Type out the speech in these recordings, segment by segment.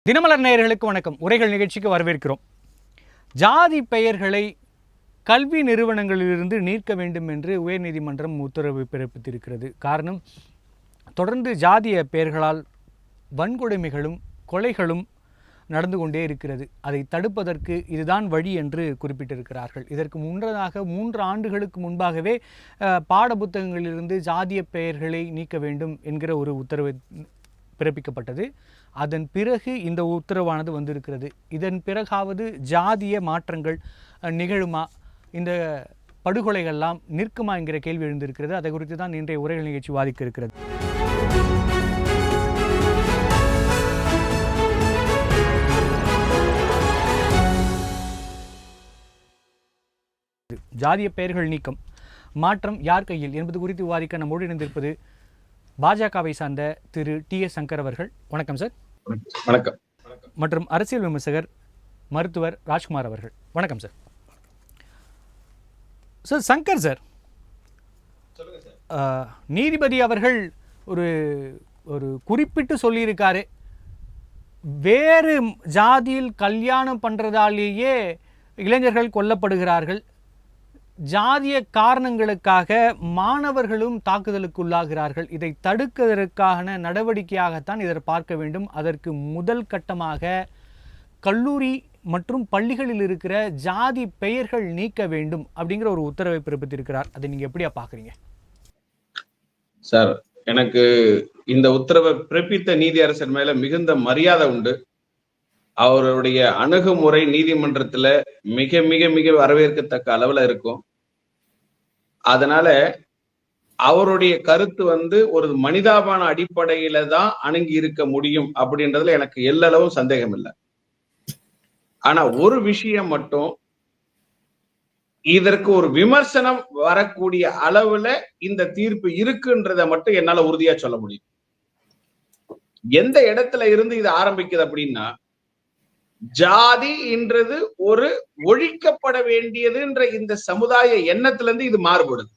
தினமலர் நேயர்களுக்கு வணக்கம். உரைகள் நிகழ்ச்சிக்கு வரவேற்கிறோம். ஜாதி பெயர்களை கல்வி நிறுவனங்களிலிருந்து நீக்க வேண்டும் என்று உயர்நீதிமன்றம் உத்தரவு பிறப்பித்திருக்கிறது. காரணம், தொடர்ந்து ஜாதிய பெயர்களால் வன்கொடுமைகளும் கொலைகளும் நடந்து கொண்டே இருக்கிறது. அதை தடுப்பதற்கு இதுதான் வழி என்று குறிப்பிட்டிருக்கிறார்கள். இதற்கு முன்னதாக 3 ஆண்டுகளுக்கு முன்பாகவே பாடப்புத்தகங்களிலிருந்து ஜாதிய பெயர்களை நீக்க வேண்டும் என்கிற ஒரு உத்தரவு பிறப்பிக்கப்பட்டது. அதன் பிறகு இந்த உத்தரவானது வந்திருக்கிறது. இதன் பிறகாவது ஜாதிய மாற்றங்கள் நிகழுமா, இந்த படுகொலைகள்லாம் நிற்குமா என்கிற கேள்வி எழுந்திருக்கிறது. அதை குறித்து தான் இன்றைய உரைகள் நிகழ்ச்சி வாதிக்க இருக்கிறது. ஜாதிய பெயர்கள் நீக்கம் மாற்றம் யார் கையில் என்பது குறித்து விவாதிக்க நம்மோடு இணைந்திருப்பது பாஜகவை சார்ந்த திரு TS சங்கர் அவர்கள். வணக்கம் சார். வணக்கம். மற்றும் அரசியல் விமர்சகர் மருத்துவர் ராஜ்குமார் அவர்கள். வணக்கம் சார். சார் சங்கர் சார், நீதிபதி அவர்கள் ஒரு குறிப்பிட்டு சொல்லியிருக்காரு, வேறு ஜாதியில் கல்யாணம் பண்ணுறதாலேயே இளைஞர்கள் கொல்லப்படுகிறார்கள், ஜாதிய காரணங்களுக்காக மாணவர்களும் தாக்குதலுக்குள்ளாகிறார்கள், இதை தடுப்பதற்கான நடவடிக்கையாகத்தான் இதை பார்க்க வேண்டும். அதற்கு முதல் கட்டமாக கல்லூரி மற்றும் பள்ளிகளில் இருக்கிற ஜாதி பெயர்கள் நீக்க வேண்டும் அப்படிங்கிற ஒரு உத்தரவை பிறப்பித்திருக்கிறார். அதை நீங்க எப்படியா பாக்குறீங்க சார்? எனக்கு இந்த உத்தரவை பிறப்பித்த நீதியரசர் மேல மிகுந்த மரியாதை உண்டு. அவருடைய அணுகுமுறை நீதிமன்றத்துல மிக மிக மிக வரவேற்கத்தக்க அளவுல இருக்கும். அதனால அவருடைய கருத்து ஒரு மனிதாபான அடிப்படையில தான் அணுகி இருக்க முடியும் அப்படின்றதுல எனக்கு எல்லளவும் சந்தேகம் இல்லை. ஆனா ஒரு விஷயம் மட்டும், இதற்கு ஒரு விமர்சனம் வரக்கூடிய அளவுல இந்த தீர்ப்பு இருக்குன்றத மட்டும் என்னால உறுதியா சொல்ல முடியும். எந்த இடத்துல இருந்து இது ஆரம்பிக்குது அப்படின்னா, ஜாதி என்றது ஒரு ஒழிக்கப்பட வேண்டியதுன்ற இந்த சமுதாய எண்ணத்துல இருந்து இது மாறுபடுது.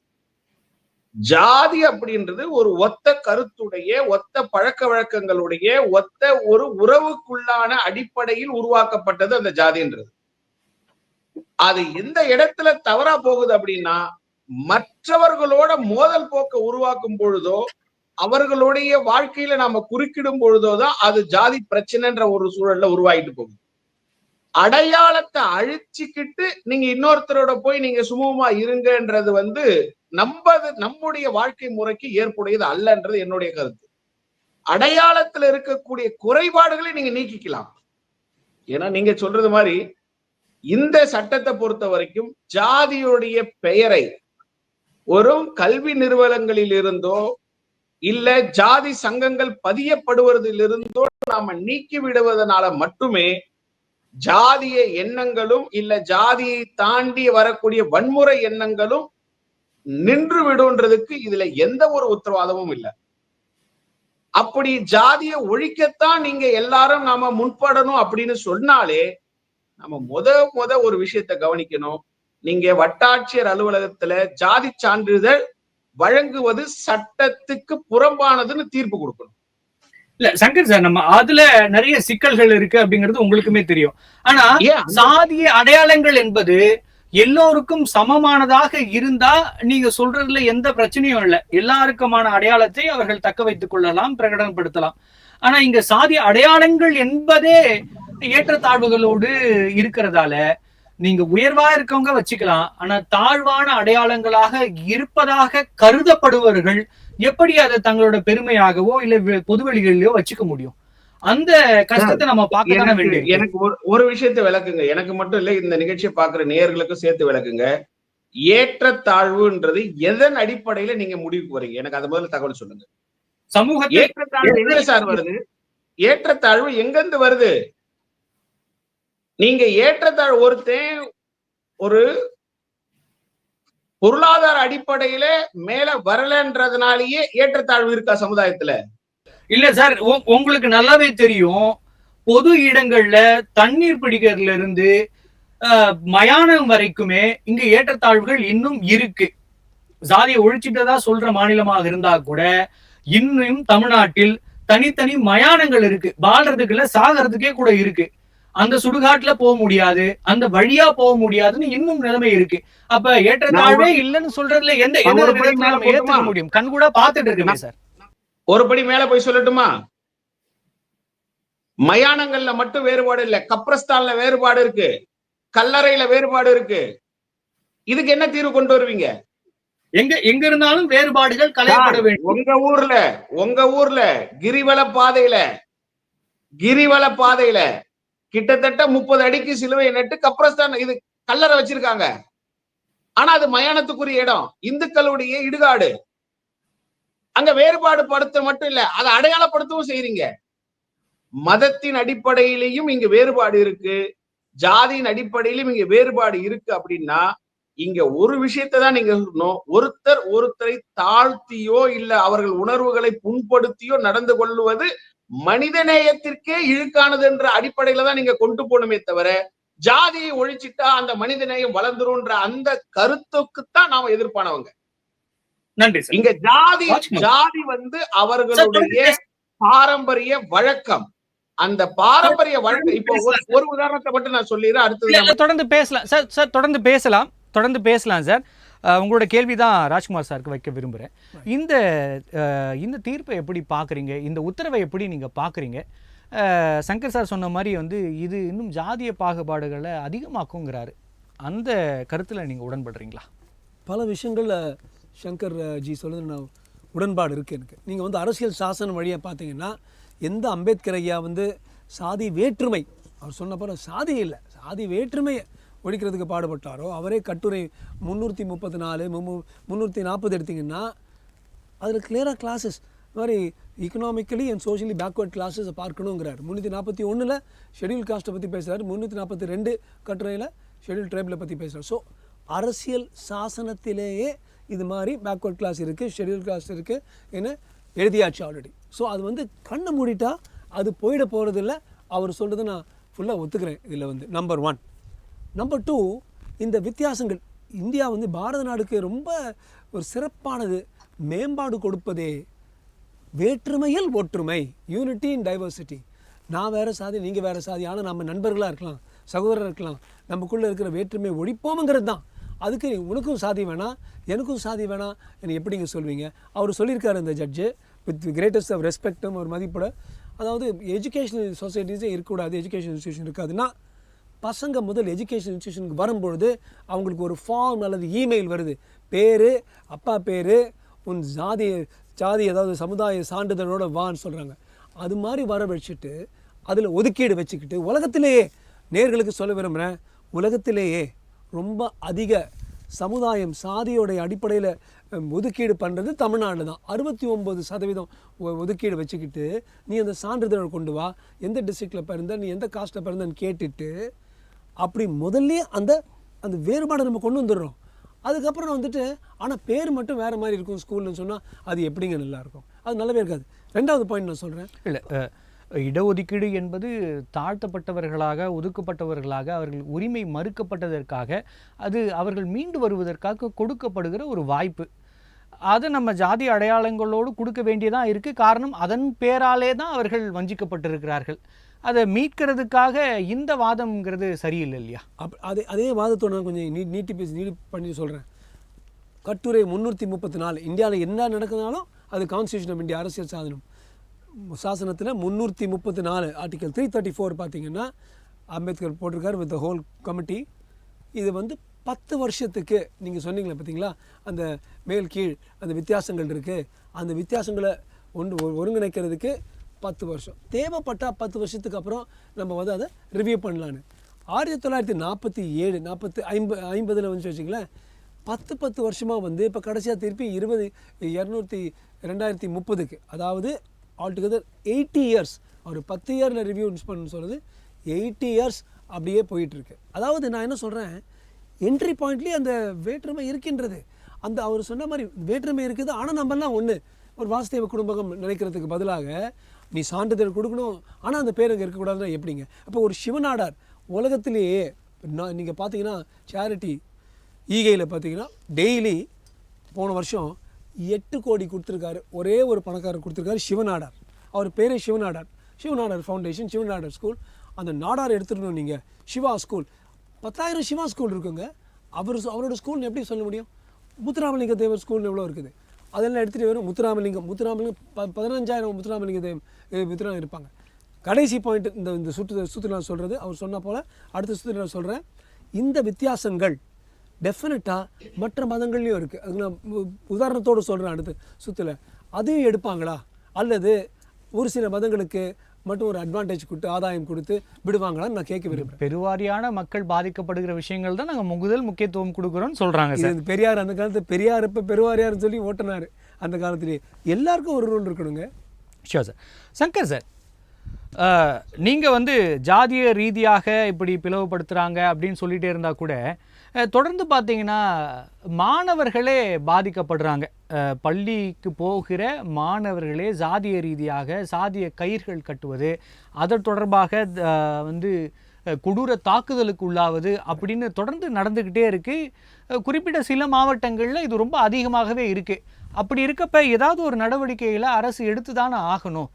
ஜாதி அப்படின்றது ஒரு ஒத்த கருத்துடைய, ஒத்த பழக்க வழக்கங்களுடைய, ஒத்த ஒரு உறவுக்குள்ளான அடிப்படையில் உருவாக்கப்பட்டது அந்த ஜாதின்றது. அது எந்த இடத்துல தவறா போகுது அப்படின்னா, மற்றவர்களோட மோதல் போக்க உருவாக்கும் பொழுதோ, அவர்களுடைய வாழ்க்கையில நாம குறுக்கிடும் பொழுதோதான் அது ஜாதி பிரச்சனைன்ற ஒரு சூழல்ல உருவாகிட்டு போகுது. அடையாளத்தை அழிச்சுக்கிட்டு நீங்க இன்னொருத்தரோட போய் நீங்க சுமூகமா இருங்கன்றது நம்முடைய வாழ்க்கை முறைக்கு ஏற்புடையது அல்லன்றது என்னுடைய கருத்து. அடையாளத்துல இருக்கக்கூடிய குறைபாடுகளை நீங்க நீக்கிக்கலாம். ஏன்னா நீங்க சொல்றது மாதிரி இந்த சட்டத்தை பொறுத்த வரைக்கும் ஜாதியுடைய பெயரை ஒரு கல்வி நிறுவனங்களில் இருந்தோ இல்ல ஜாதி சங்கங்கள் பதியப்படுவதிலிருந்தோ நாம நீக்கி விடுவதனால மட்டுமே ஜாதிய எண்ணங்களும் இல்ல ஜாதியை தாண்டி வரக்கூடிய வன்முறை எண்ணங்களும் நின்று விடுன்றதுக்கு இதுல எந்த ஒரு உத்தரவாதமும் இல்லை. அப்படி ஜாதிய ஒழிக்கத்தான் நீங்க எல்லாரும் நாம முன்படணும் அப்படின்னு சொன்னாலே நம்ம முத ஒரு விஷயத்த கவனிக்கணும். நீங்க வட்டாட்சியர் அலுவலகத்துல ஜாதி சான்றிதழ் வழங்குவது சட்டத்துக்கு புறம்பானதுன்னு தீர்ப்பு கொடுக்கணும். இல்ல சங்கர் சார், நம்ம அதுல நிறைய சிக்கல்கள் இருக்கு அப்படிங்கிறது உங்களுக்குமே தெரியும். ஆனா சாதிய அடையாளங்கள் என்பது எல்லோருக்கும் சமமானதாக இருந்தா நீங்க சொல்றதுல எந்த பிரச்சனையும் இல்லை. எல்லாருக்குமான அடையாளத்தை அவர்கள் தக்க வைத்துக் கொள்ளலாம், பிரகடனப்படுத்தலாம். ஆனா இங்க சாதிய அடையாளங்கள் என்பதே ஏற்றத்தாழ்வுகளோடு இருக்கிறதால நீங்க உயர்வா இருக்கவங்க வச்சுக்கலாம், ஆனா தாழ்வான அடையாளங்களாக இருப்பதாக கருதப்படுபவர்கள் எப்படி அதை தங்களோட பெருமையாகவோ இல்ல பொதுவெளிகளிலோ வச்சுக்க முடியும்? அந்த கஷ்டத்தை நம்ம பார்க்க தானே வேண்டிய. எனக்கு ஒரு விஷயத்தை விளக்குங்க. எனக்கு மட்டும் இல்ல, இந்த நிகழ்ச்சியை பார்க்கிற நேயர்களுக்கும் சேர்த்து விளக்குங்க. ஏற்றத்தாழ்வுன்றது எதன் அடிப்படையில நீங்க முடிவுக்கு வரீங்க? எனக்கு அது முதல்ல தகவல் சொல்லுங்க. சமூக ஏற்றத்தாழ்வு எங்க சார் வருது? ஏற்றத்தாழ்வு எங்கிருந்து வருது? நீங்க ஏற்றத்தாழ்வு ஒரு பொருளாதார அடிப்படையில மேல வரலன்றதுனாலேயே ஏற்றத்தாழ்வு இருக்கா சமுதாயத்துல? இல்ல சார், உங்களுக்கு நல்லாவே தெரியும், பொது இடங்கள்ல தண்ணீர் பிடிக்கிறதுல இருந்து மயானம் வரைக்குமே இங்க ஏற்றத்தாழ்வுகள் இன்னும் இருக்கு. ஜாதியை ஒழிச்சிட்டதா சொல்ற மாநிலமாக இருந்தா கூட இன்னும் தமிழ்நாட்டில் தனித்தனி மயானங்கள் இருக்கு, வாழ்றதுக்கு இல்ல சாகிறதுக்கே கூட இருக்கு. அந்த சுடுகாட்டுல போக முடியாது, அந்த வழியா போக முடியாதுன்னு இன்னும் நிலைமை இருக்கு. அப்ப ஏற்றத்தாழ்வே இல்லைன்னு சொல்றதுல எந்த நான் ஒரு படி விதத்துல மேல நம்ம ஏத்துக்க போட்டுமா? முடியும்? கண் கூட பாத்துட்டு இருக்குமே சார். ஒரு படி மேல போய் சொல்லட்டுமா? மயானங்கள்ல மட்டும் வேறுபாடு இல்ல, கப்ரஸ்தான்ல வேறுபாடு இருக்கு, கல்லறையில வேறுபாடு இருக்கு. இதுக்கு என்ன தீர்வு கொண்டு வருவீங்க? எங்க எங்க இருந்தாலும் வேறுபாடுகள் களையப்பட வேண்டும். உங்க ஊர்ல கிரிவல பாதையில கிட்டத்தட்ட 30 அடிக்கு சிலுவை நட்டு கப்ரஸ்தான் இது கல்லறை வச்சிருக்காங்க. ஆனா அது மயானத்துக்குரிய இடம், இந்துக்களுடைய இடுகாடு. அங்க வேறுபாடு படுத்த மட்டும் இல்ல, அதை அடையாளப்படுத்தவும் செய்றீங்க. மதத்தின் அடிப்படையிலையும் இங்க வேறுபாடு இருக்கு, ஜாதியின் அடிப்படையிலும் இங்க வேறுபாடு இருக்கு. அப்படின்னா இங்க ஒரு விஷயத்தை தான் நீங்க சொல்லணும், ஒருத்தர் ஒருத்தரை தாழ்த்தியோ இல்ல அவர்கள் உணர்வுகளை புண்படுத்தியோ நடந்து கொள்வது மனிதநேயத்திற்கே இழுக்கானது என்ற அடிப்படையில தான் நீங்க கொண்டு போகணுமே தவிர, ஜாதியை ஒழிச்சிட்டா அந்த மனிதநேயம் வளர்ந்துரும்ன்ற அந்த கருத்துக்குத்தான் நாம எதிர்ப்பானவங்க. நன்றி சார். இங்க ஜாதி வந்து அவர்களுடைய பாரம்பரிய வழக்கம். அந்த பாரம்பரிய வழக்கம் இப்போ ஒரு உதாரணத்தை மட்டும் நான் சொல்லிடுறேன், அடுத்தது தொடர்ந்து பேசலாம் சார். சார் தொடர்ந்து பேசலாம் சார். உங்களோட கேள்வி தான் ராஜ்குமார் சாருக்கு வைக்க விரும்புகிறேன். இந்த தீர்ப்பை எப்படி பார்க்குறீங்க? இந்த உத்தரவை எப்படி நீங்கள் பார்க்குறீங்க? சங்கர் சார் சொன்ன மாதிரி வந்து இது இன்னும் ஜாதிய பாகுபாடுகளை அதிகமாக்குங்கிறாரு. அந்த கருத்தில் நீங்கள் உடன்படுறீங்களா? பல விஷயங்களில் சங்கர் ஜி சொல்லுறது நான் உடன்பாடு இருக்குது எனக்கு. நீங்கள் வந்து அரசியல் சாசனம் வழியாக பார்த்தீங்கன்னா எந்த அம்பேத்கர் ஐயா வந்து சாதி வேற்றுமை அவர் சொன்னப்போ சாதி இல்லை, சாதி வேற்றுமையை ஒழிக்கிறதுக்கு பாடுபட்டாரோ அவரே கட்டுரை 334 340 எடுத்திங்கன்னா அதில் கிளியராக கிளாஸஸ் மாதிரி எக்கனாமிக்கலி அண்ட் சோஷியலி பேக்வர்ட் கிளாஸஸை பார்க்கணுங்கிறார். 341 ஷெட்யூல் காஸ்ட்டை பற்றி பேசுகிறார், 342 கட்டுரையில் ஷெட்யூல் ட்ரைபில் பற்றி பேசுகிறார். ஸோ அரசியல் சாசனத்திலேயே இது மாதிரி பேக்வர்ட் கிளாஸ் இருக்குது, ஷெட்யூல் கிளாஸ் இருக்குது என்ன எழுதியாச்சு ஆல்ரெடி. ஸோ அது வந்து கண்ணை மூடிட்டா அது போயிட போகிறதில்ல. அவர் சொல்கிறத நான் ஃபுல்லாக ஒத்துக்கிறேன். இதில் வந்து நம்பர் 1. நம்பர் 2, இந்த வித்தியாசங்கள் இந்தியா வந்து பாரத நாடுக்கு ரொம்ப ஒரு சிறப்பானது, மேம்பாடு கொடுப்பதே வேற்றுமையில் ஒற்றுமை, யூனிட்டி இன் டைவர்சிட்டி. நான் வேறு சாதி, நீங்கள் வேறு சாதி, ஆனால் நம்ம நண்பர்களாக இருக்கலாம், சகோதரர் இருக்கலாம், நமக்குள்ளே இருக்கிற வேற்றுமை ஒழிப்போம்ங்கிறது தான். அதுக்கு உனக்கும் சாதி வேணாம் எனக்கும் சாதி வேணாம் என்ன எப்படிங்க சொல்வீங்க? அவர் சொல்லியிருக்காரு இந்த ஜட்ஜு வித் கிரேட்டஸ்ட் ஆஃப் ரெஸ்பெக்டும் ஒரு மதிப்போட. அதாவது எஜுகேஷனல் சொசைட்டிஸே இருக்கக்கூடாது, எஜுகேஷன் இன்ஸ்டியூஷன் இருக்காதுன்னா பசங்க முதல் எஜுகேஷன் இன்ஸ்டியூஷனுக்கு வரும்பொழுது அவங்களுக்கு ஒரு ஃபார்ம் அல்லது இமெயில் வருது, பேர் அப்பா பேர் உன் ஜாதி ஏதாவது சமுதாய சான்றிதழோட வான்னு சொல்கிறாங்க. அது மாதிரி வர வச்சுட்டு அதில் ஒதுக்கீடு வச்சுக்கிட்டு உலகத்திலேயே நேர்களுக்கு சொல்ல விரும்புகிறேன், உலகத்திலேயே ரொம்ப அதிக சமுதாயம் சாதியோடைய அடிப்படையில் ஒதுக்கீடு பண்ணுறது தமிழ்நாடு தான். 69% ஒதுக்கீடு வச்சுக்கிட்டு நீ அந்த சான்றிதழை கொண்டு வா, எந்த டிஸ்ட்ரிக்டில் பிறந்த, நீ எந்த காஸ்ட்டில் பிறந்தன்னு கேட்டுட்டு அப்படி முதல்ல அந்த அந்த வேறுபாடை நம்ம கொண்டு வந்துடுறோம். அதுக்கப்புறம் வந்துட்டு ஆனால் பேர் மட்டும் வேறு மாதிரி இருக்கும் ஸ்கூல்னு சொன்னால் அது எப்படிங்க நல்லாயிருக்கும்? அது நல்லாவே இருக்காது. 2வது பாயிண்ட் நான் சொல்கிறேன், இல்லை இடஒதுக்கீடு என்பது தாழ்த்தப்பட்டவர்களாக ஒதுக்கப்பட்டவர்களாக அவர்கள் உரிமை மறுக்கப்பட்டதற்காக அது அவர்கள் மீண்டு வருவதற்காக கொடுக்கப்படுகிற ஒரு வாய்ப்பு. அதை நம்ம ஜாதி அடையாளங்களோடு கொடுக்க வேண்டியதாக இருக்குது. காரணம் அதன் பேராலே தான் அவர்கள் வஞ்சிக்கப்பட்டிருக்கிறார்கள். அதை மீட்கிறதுக்காக இந்த வாதம்ங்கிறது சரியில்லை இல்லையா? அதே வாதத்தோடு நான் கொஞ்சம் நீட்டி பண்ணி சொல்கிறேன். கட்டுரை 334 இந்தியாவில் என்ன நடக்குதுனாலும் அது கான்ஸ்டியூஷன் ஆஃப் இந்தியா அரசியல் சாசனத்தில் 334 ஆர்டிகல் 334 பார்த்தீங்கன்னா அம்பேத்கர் போட்டிருக்கார் வித் த ஹோல் கமிட்டி. இது வந்து 10 வருஷத்துக்கு நீங்கள் சொன்னீங்களே பார்த்தீங்களா, அந்த மேல் கீழ் அந்த வித்தியாசங்கள் இருக்குது, அந்த வித்தியாசங்களை ஒருங்கிணைக்கிறதுக்கு 10 வருஷம் தேவைப்பட்டால் 10 வருஷத்துக்கு அப்புறம் நம்ம வந்து அதை ரிவ்யூ பண்ணலான்னு. 1947 50 வந்து வச்சுங்களேன், 10 வருஷமாக வந்து இப்போ கடைசியாக திருப்பி 2030 அதாவது ஆல்டுகெதர் 80 இயர்ஸ் அவர் 10 இயரில் ரிவ்யூ பண்ணு சொல்கிறது 80 இயர்ஸ் அப்படியே போயிட்டுருக்கு. அதாவது நான் என்ன சொல்கிறேன், என்ட்ரி பாயிண்ட்லேயே அந்த வேற்றுமை இருக்கின்றது. அந்த அவர் சொன்ன மாதிரி வேற்றுமை இருக்குது, ஆனால் நம்மலாம் ஒன்று ஒரு வாசுதேவ குடும்பம் நினைக்கிறதுக்கு பதிலாக நீ சான்றிதழ் கொடுக்கணும் ஆனால் அந்த பேர் அங்கே இருக்கக்கூடாதுன்னா எப்படிங்க? அப்போ ஒரு சிவநாடார் உலகத்திலேயே நீங்கள் பார்த்தீங்கன்னா சேரிட்டி ஈகையில் பார்த்தீங்கன்னா டெய்லி போன வருஷம் 8 கோடி கொடுத்துருக்காரு, ஒரே ஒரு பணக்காரர் கொடுத்துருக்காரு சிவநாடார். அவர் பேரே சிவநாடார். Shiv Nadar foundation, Shiv Nadar school. அந்த நாடார் எடுத்துடணும் நீங்கள். சிவா ஸ்கூல் 10,000 சிவா ஸ்கூல் இருக்குங்க. அவரோட ஸ்கூல்னு எப்படி சொல்ல முடியும்? முத்துராமலிங்க தேவர் ஸ்கூல்னு எவ்வளோ இருக்குது, அதெல்லாம் எடுத்துகிட்டு வரும். முத்துராமலிங்கம் 15,000 முத்துராமலிங்க தேவர் இருப்பாங்க. கடைசி பாயிண்ட் இந்த சுற்று நான் சொல்கிறது, அவர் சொன்ன போல் அடுத்த சுற்று நான் சொல்கிறேன். இந்த வித்தியாசங்கள் டெஃபினட்டாக மற்ற மதங்கள்லேயும் இருக்குது. அதுக்கு நான் உதாரணத்தோடு சொல்கிறேன். அடுத்த சுற்றில் அதையும் எடுப்பாங்களா, அல்லது ஒரு சில மதங்களுக்கு மட்டும் ஒரு அட்வான்டேஜ் கொடுத்து ஆதாயம் கொடுத்து விடுவாங்களான்னு நான் கேட்க விரும்புகிறேன். பெருவாரியான மக்கள் பாதிக்கப்படுகிற விஷயங்கள் தான் நாங்கள் முக்கியத்துவம் கொடுக்குறோம்னு சொல்கிறாங்க சார். பெரியார் அந்த காலத்தில் பெரியார் இப்போ பெருவாரியார்னு சொல்லி ஓட்டினார். அந்த காலத்துலேயே எல்லாருக்கும் ஒரு ரோல் இருக்கணுங்க. Sure sir. சங்கர் சார், நீங்கள் ஜாதிய ரீதியாக இப்படி பிளவுபடுத்துகிறாங்க அப்படின்னு சொல்லிகிட்டே இருந்தால் கூட தொடர்ந்து பார்த்தீங்கன்னா மாணவர்களே பாதிக்கப்படுறாங்க. பள்ளிக்கு போகிற மாணவர்களே ஜாதிய ரீதியாக சாதிய கயிர்கள் கட்டுவது, அதன் தொடர்பாக கொடூர தாக்குதலுக்கு உள்ளாவது அப்படின்னு தொடர்ந்து நடந்துக்கிட்டே இருக்குது. குறிப்பிட்ட சில மாவட்டங்களில் இது ரொம்ப அதிகமாகவே இருக்குது. அப்படி இருக்கப்ப ஏதாவது ஒரு நடவடிக்கைகளை அரசு எடுத்து தானே ஆகணும்.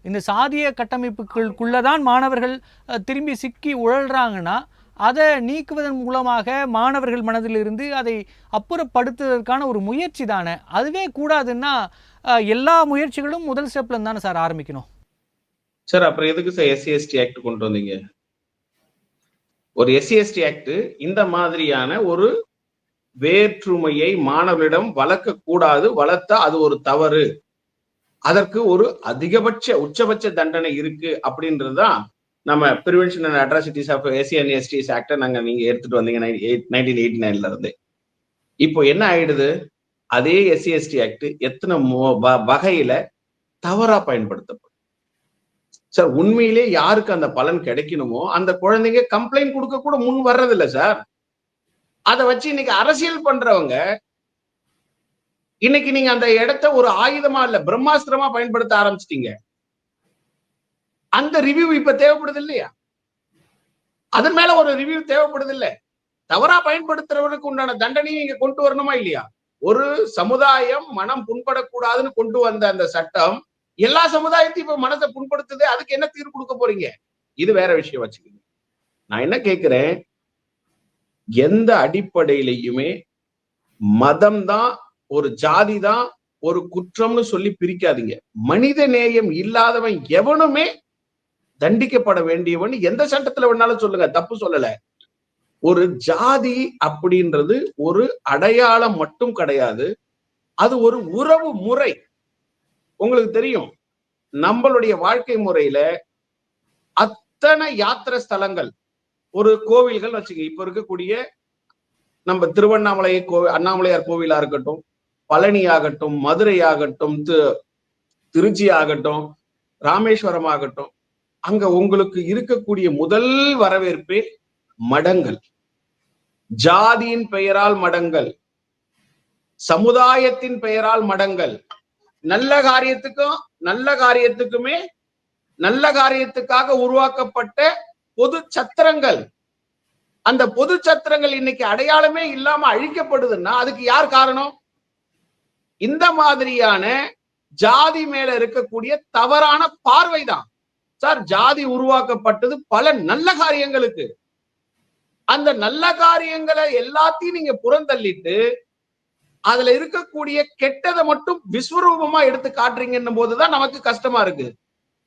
இந்த சாதிய கட்டமைப்புக்குள்ளே தான் மாணவர்கள் திரும்பி சிக்கி உழல்றாங்கன்னா அதை நீக்குவதன் மூலமாக மாணவர்கள் மனதிலிருந்து அதை அப்புறப்படுத்துவதற்கான ஒரு முயற்சி தானே. அதுவே கூடாதுன்னா எல்லா முயற்சிகளும் முதல் ஸ்டெப்ல தானே சார் ஆரம்பிக்கணும். சார் அப்புறம் எதுக்கு சார் SC/ST ஆக்ட் கொண்டு வந்தீங்க? ஒரு SC/ST ஆக்ட் இந்த மாதிரியான ஒரு வேற்றுமையை மாணவர்களிடம் வளர்க்க கூடாது, வளர்த்தா அது ஒரு தவறு, அதற்கு ஒரு அதிகபட்ச உச்சபட்ச தண்டனை இருக்கு அப்படின்றதுதான் நம்ம prevention and atrocities of SC and STs ஆக்டை நீங்க எடுத்துட்டு வந்தீங்க 1989ல இருந்து. இப்போ என்ன ஆயிடுது, அதே SC/ST ஆக்ட் எத்தனை வகையில தவறா பயன்படுத்தப்படும். சார் உண்மையிலே யாருக்கு அந்த பலன் கிடைக்கணுமோ அந்த குழந்தைங்க கம்ப்ளைண்ட் கொடுக்க கூட முன் வர்றதில்லை சார். அதை வச்சு இன்னைக்கு அரசியல் பண்றவங்க இன்னைக்கு நீங்க அந்த இடத்த ஒரு ஆயுதமா இல்ல பிரம்மாஸ்திரமா பயன்படுத்த ஆரம்பிச்சிட்டீங்க. அந்த ரிவ்யூ இப்ப தேவைப்படுது இல்லையா? அதன் மேல ஒரு ரிவ்யூ தேவைப்படுது இல்ல? தவறா பயன்படுத்துறவனுக்கு உண்டான தண்டனையை நீங்க கொண்டு வரணுமா இல்லையா? ஒரு சமுதாயம் மனம் புண்படக்கூடாதுன்னு கொண்டு வந்த அந்த சட்டம் எல்லா சமுதாயத்தையும் இப்ப மனசை புண்படுத்துது. அதுக்கு என்ன தீர்வு கொடுக்க போறீங்க? இது வேற விஷயம் வச்சுக்கோங்க. நான் என்ன கேட்கிறேன், எந்த அடிப்படையிலையுமே மதம் தான் ஒரு ஜாதி தான் ஒரு குற்றம்னு சொல்லி பிரிக்காதீங்க. மனித நேயம் இல்லாதவன் எவனுமே தண்டிக்கப்பட வேண்டியவன். எந்த சட்டத்துல வேணாலும் சொல்லுங்க, தப்பு சொல்லல. ஒரு ஜாதி அப்படின்றது ஒரு அடையாளம் மட்டும் கிடையாது, அது ஒரு உறவு முறை. உங்களுக்கு தெரியும், நம்மளுடைய வாழ்க்கை முறையில அத்தனை யாத்திரை ஸ்தலங்கள், ஒரு கோவில்கள் வச்சுங்க, இப்ப இருக்கக்கூடிய நம்ம திருவண்ணாமலை அண்ணாமலையார் கோவிலா இருக்கட்டும், பழனி ஆகட்டும், மதுரை ஆகட்டும், திருச்சி ஆகட்டும், ராமேஸ்வரம் ஆகட்டும், அங்க உங்களுக்கு இருக்கக்கூடிய முதல் வரவேற்பே மடங்கள். ஜாதியின் பெயரால் மடங்கள், சமுதாயத்தின் பெயரால் மடங்கள். நல்ல காரியத்துக்குமே நல்ல காரியத்துக்காக உருவாக்கப்பட்ட பொது சத்திரங்கள். அந்த பொது சத்திரங்கள் இன்னைக்கு அடையாளமே இல்லாம அழிக்கப்படுதுன்னா அதுக்கு யார் காரணம்? இந்த மாதிரியான ஜாதி மேல இருக்கக்கூடிய தவறான பார்வைதான் சார். ஜாதி உருவாக்கப்பட்டது பல நல்ல காரியங்களுக்கு. அந்த நல்ல காரியங்களை எல்லாத்தையும் நீங்க புறந்தள்ளிட்டு அதுல இருக்கக்கூடிய கெட்டதை மட்டும் விஸ்வரூபமா எடுத்து காட்டுறீங்கன்னும் போதுதான் நமக்கு கஷ்டமா இருக்கு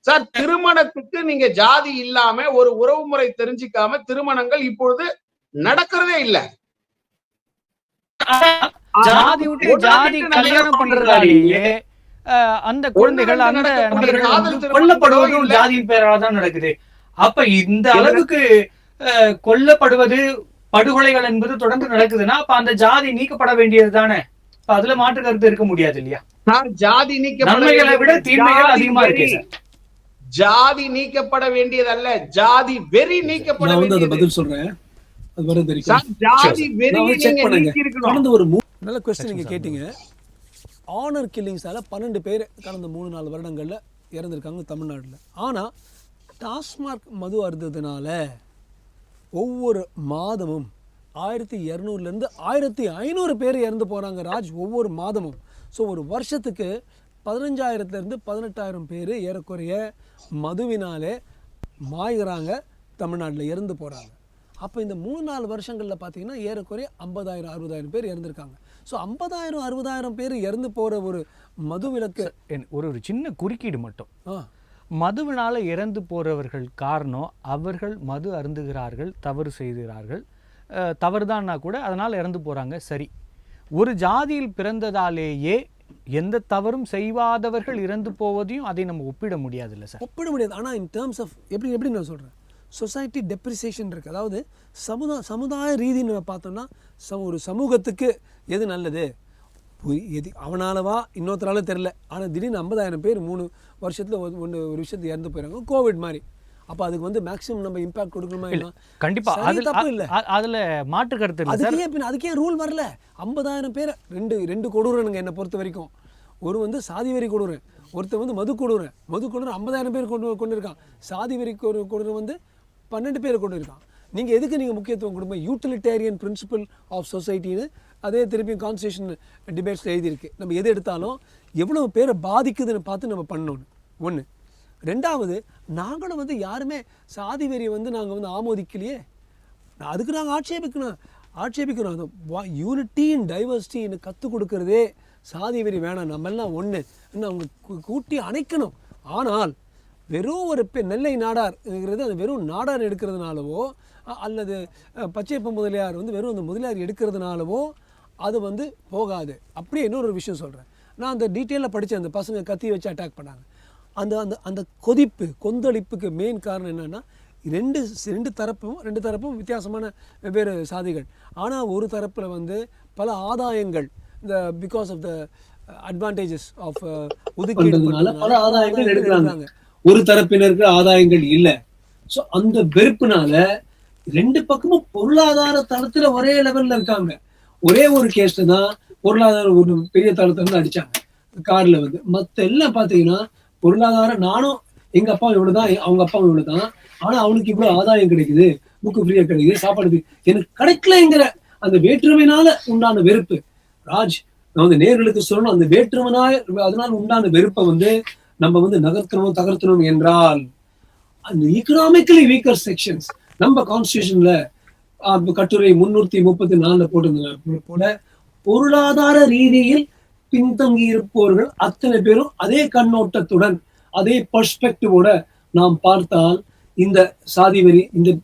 சார். திருமணத்துக்கு நீங்க ஜாதி இல்லாம ஒரு உறவு முறை தெரிஞ்சுக்காம திருமணங்கள் இப்பொழுது நடக்கிறதே இல்லை. ஜாதி விட்டு ஜாதி கல்யாணம் பண்றதாலேயே அந்த குழந்தைகள் அந்த கொல்லப்படுவதும் ஜாதியின் பெயரால் தான் நடக்குது. அப்ப இந்த அளவுக்கு கொல்லப்படுவது, படுகொலைகள் என்பது தொடர்ந்து நடக்குதுன்னா அப்ப அந்த ஜாதி நீக்கப்பட வேண்டியது தானே. அதுல மாற்று கருத்து இருக்க முடியாது இல்லையா? ஜாதி நன்மைகளை விட தீமைகள் அதிகமா இருக்கு. ஜாதி நீக்கப்பட வேண்டியது அல்ல, ஜாதி வெறி நீக்கப்பட வேண்டியது. பதில் சொல்றேன். நல்ல क्वेश्चन நீங்க கேட்டீங்க. ஆனர் கில்லிங்ஸால 12 பேர் கடந்த 3-4 வருடங்கள்ல இறந்திருக்காங்க தமிழ்நாட்டில். ஆனா டாஸ்மாக் மது அருந்ததுனால ஒவ்வொரு மாதமும் 1200 1500 பேர் இறந்து போறாங்க ராஜ், ஒவ்வொரு மாதமும். ஸோ ஒரு வருஷத்துக்கு 15,000 18,000 பேர் ஏறக்குறைய மதுவினாலே மாய்கிறாங்க, தமிழ்நாட்டில் இறந்து போகிறாங்க. அப்போ இந்த 3-4 வருஷங்களில் பார்த்தீங்கன்னா ஏறக்குறைய 50,000-60,000 பேர் இறந்துருக்காங்க. ஸோ 50,000-60,000 பேர் இறந்து போகிற ஒரு மதுவிலக்கு. ஒரு சின்ன குறுக்கீடு மட்டும், மதுவினால இறந்து போறவர்கள் காரணம் அவர்கள் மது அருந்துகிறார்கள், தவறு செய்கிறார்கள், தவறுதான்னா கூட அதனால் இறந்து போகிறாங்க. சரி, ஒரு ஜாதியில் பிறந்ததாலேயே எந்த தவறும் செய்யாதவர்கள் இறந்து போவதையும் அதை நம்ம ஒப்பிட முடியாது இல்லை சார்? ஒப்பிட முடியாது. ஆனால் இன் டேர்ம்ஸ் ஆஃப் எப்படி நான் சொல்கிறேன், சொசைட்டி டெப்ரிசியேஷன் இருக்குது. அதாவது சமுதாய ரீதின்னு நம்ம பார்த்தோம்னா ஒரு சமூகத்துக்கு எது நல்லது, எது அவனாலவா இன்னொருத்தரால தெரில, ஆனால் திடீர்னு 50,000 பேர் 3 வருஷத்தில் ஒரு விஷயத்தை இறந்து போயிடுறாங்க, கோவிட் மாதிரி. அப்போ அதுக்கு வந்து மேக்ஸிமம் நம்ம இம்பாக்ட் கொடுக்கணுமா? இல்லை, கண்டிப்பாக தப்பு இல்லை, அதில் மாற்று கருத்து இல்லை. அதுக்கே ரூல் வரல. 50,000 பேர் ரெண்டு கொடூரனுங்க என்னை பொறுத்த வரைக்கும். ஒரு வந்து சாதி வெறி கொடூரன், ஒருத்தர் வந்து மது கொடூரன் 50,000 பேர் கொண்டு இருக்கான். சாதி வெறி கொடூரன் வந்து 12 பேர் கொண்டு இருக்கான். நீங்கள் எதுக்கு நீங்கள் முக்கியத்துவம் கொடுங்க? யூட்டிலிட்டேரியன் பிரின்சிபல் ஆஃப் சொசைட்டின்னு அதே திருப்பியும் கான்ஸ்டியூஷன் டிபேட்ஸில் எழுதியிருக்கு. நம்ம எது எடுத்தாலும் எவ்வளோ பேரை பாதிக்குதுன்னு பார்த்து நம்ம பண்ணணும். ஒன்று. ரெண்டாவது, நாங்களும் வந்து யாருமே சாதி வெறியை வந்து நாங்கள் வந்து ஆமோதிக்கலையே, அதுக்கு நாங்கள் ஆட்சேபிக்கணும். அந்த யூனிட்டி அண்ட் டைவர்சிட்டின்னு கற்றுக் கொடுக்குறதே சாதி வெறி வேணாம், நம்மெல்லாம் ஒன்று அவங்க கூட்டி அணைக்கணும். ஆனால் வெறும் ஒரு நெல்லை நாடார்ங்கிறது அது வெறும் நாடார் எடுக்கிறதுனாலவோ அல்லது பச்சையப்ப முதலியார் வந்து வெறும் அந்த முதலியார் எடுக்கிறதுனாலவோ அது வந்து போகாது. அப்படியே இன்னொரு விஷயம் சொல்கிறேன். நான் அந்த டீட்டெயிலில் படித்தேன். அந்த பசங்க கத்தி வச்சு அட்டாக் பண்ணாங்க. அந்த அந்த அந்த கொந்தளிப்புக்கு மெயின் காரணம் என்னென்னா, ரெண்டு தரப்பும் வித்தியாசமான வெவ்வேறு சாதிகள். ஆனால் ஒரு தரப்பில் வந்து பல ஆதாயங்கள், இந்த because of the advantages of ஒதுக்கீடுனால பல ஆதாயங்கள் எடுக்கிறாங்க. ஒரு தரப்பினருக்கு ஆதாயங்கள் இல்லை. ஸோ அந்த வெறுப்புனால ரெண்டு பக்கமும் பொருளாதார தளத்துல ஒரே லெவல்ல இருக்காங்க. ஒரே ஒரு கேஸ்ல தான் பொருளாதார ஒரு பெரிய தளத்துல இருந்து அடிச்சாங்க கார்ல வந்து. மத்த எல்லாம் பாத்தீங்கன்னா பொருளாதாரம், நானும் எங்க அப்பா இவ்வளவுதான், அவங்க அப்பா இவ்வளவுதான், ஆனா அவனுக்கு இவ்வளவு ஆதாயம் கிடைக்குது, புக்கு ஃப்ரீயா கிடைக்குது, சாப்பாடு எனக்கு கிடைக்கலங்கிற அந்த வேற்றுமையினால உண்டான வெறுப்பு. ராஜ், நான் வந்து நேர்களுக்கு சொல்லணும், அந்த அதனால உண்டான வெறுப்பை வந்து நம்ம வந்து தகர்த்தணும் என்றால் அந்த economically weaker sections நம்ம கான்ஸ்டியூஷன்ல கட்டுரை 334 போட்டிருந்தாங்க போல, பொருளாதார ரீதியில் பின்தங்கி இருப்பவர்கள் அத்தனை பேரும் அதே கண்ணோட்டத்துடன் அதே பெர்ஸ்பெக்டிவோட நாம் பார்த்தால் இந்த சாதி வெறி,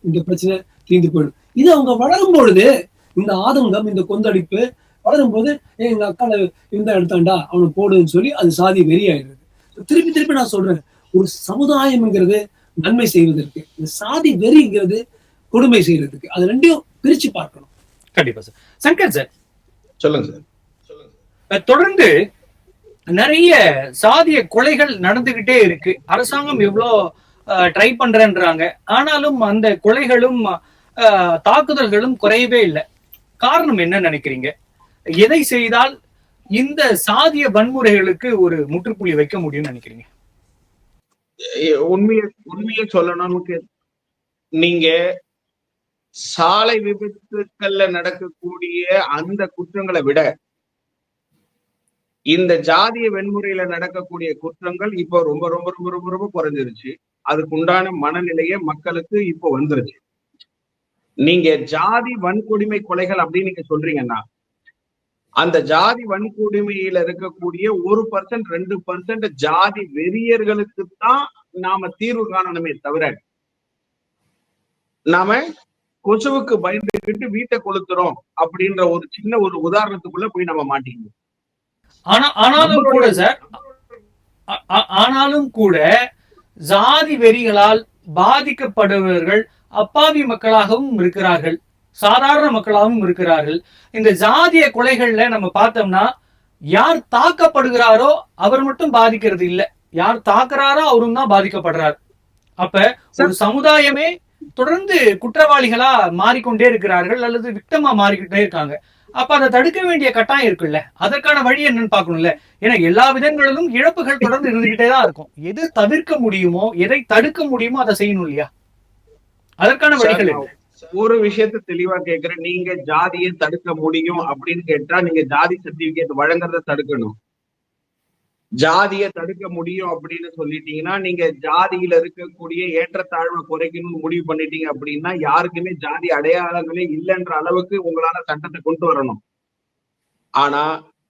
இந்த பிரச்சனை தீர்ந்து போயிடும். இது அவங்க வளரும் பொழுது, இந்த ஆதங்கம், இந்த கொந்தளிப்பு வளரும் போது, எங்க அக்கால இந்த எடுத்தாண்டா அவனை போடுன்னு சொல்லி அது சாதி வெறி ஆயிடுது. திருப்பி நான் சொல்றேன், ஒரு சமுதாயம்ங்கிறது நன்மை செய்வதற்கு, இந்த சாதி வெறிங்கிறது கொடுமை செய்யறதுக்கு. அது ரெண்டையும் பிரிச்சு பார்க்கணும். கண்டிப்பா சார். சங்கர் சார் சொல்லுங்க சார். தொடர்ந்து நிறைய சாதிய கொலைகள் நடந்துகிட்டே இருக்கு. அரசாங்கம் எவ்வளோ ட்ரை பண்றேன்றாங்க, ஆனாலும் அந்த கொலைகளும் தாக்குதல்களும் குறையவே இல்லை. காரணம் என்ன நினைக்கிறீங்க? எதை செய்தால் இந்த சாதிய வன்முறைகளுக்கு ஒரு முற்றுப்புள்ளி வைக்க முடியும்னு நினைக்கிறீங்க? உண்மையை சொல்லணும்னு, நீங்க சாலை விபத்துக்கள்ல நடக்கக்கூடிய அந்த குற்றங்களை விட இந்த ஜாதிய வன்முறையில நடக்கக்கூடிய குற்றங்கள் இப்போ ரொம்ப ரொம்ப ரொம்ப ரொம்ப ரொம்ப குறைஞ்சிருச்சு. அதுக்குண்டான மனநிலையே மக்களுக்கு இப்போ வந்துருச்சு. நீங்க ஜாதி வன்கொடுமை கொலைகள் அப்படின்னு நீங்க சொல்றீங்கன்னா, அந்த ஜாதி வன்கொடுமையில இருக்கக்கூடிய 1% 2% ஜாதி வெறியர்களுக்கு தான் நாம தீர்வு காணணுமே தவிர, நாம கொசுவுக்கு பயந்துகிட்டு வீட்டை கொளுத்துறோம் அப்படின்ற ஒரு சின்ன ஒரு உதாரணத்துக்குள்ள போய் நம்ம மாட்டிக்கணும். ஆனாலும் கூட ஜாதி வெறிகளால் பாதிக்கப்படுபவர்கள் அப்பாவி மக்களாகவும் இருக்கிறார்கள், சாதாரண மக்களாகவும் இருக்கிறார்கள். இந்த ஜாதிய கொலைகள்ல நம்ம பார்த்தோம்னா, யார் தாக்கப்படுகிறாரோ அவர் மட்டும் பாதிக்கிறது இல்லை, யார் தாக்குறாரோ அவரும் தான் பாதிக்கப்படுறார். அப்ப ஒரு சமுதாயமே தொடர்ந்து குற்றவாளிகளா மாறிக்கொண்டே இருக்கிறார்கள் அல்லது விக்டமா மாறிக்கிட்டே இருக்காங்க. அப்ப அதை தடுக்க வேண்டிய கட்டாயம் இருக்குல்ல, அதற்கான வழி என்னன்னு பார்க்கணும்ல. ஏன்னா எல்லா விதங்களிலும் இழப்புகள் தொடர்ந்து இருந்துகிட்டே தான் இருக்கும். எது தவிர்க்க முடியுமோ, எதை தடுக்க முடியுமோ அதை செய்யணும் இல்லையா? அதற்கான வழிகள் என்ன? ஒரு விஷயத்த தெளிவா கேட்கிறேன். நீங்க ஜாதியை தடுக்க முடியும் அப்படின்னு கேட்டா, நீங்க ஜாதி சர்டிபிகேட் வழங்குறத தடுக்கணும். ஜாதியை தடுக்க முடியும் அப்படின்னு சொல்லிட்டீங்கன்னா, நீங்க ஜாதியில இருக்கக்கூடிய ஏற்றத்தாழ்வை குறைக்கணும்னு முடிவு பண்ணிட்டீங்க அப்படின்னா, யாருக்குமே ஜாதி அடையாளங்களே இல்லைன்ற அளவுக்கு உங்களால சட்டத்தை கொண்டு வரணும். ஆனா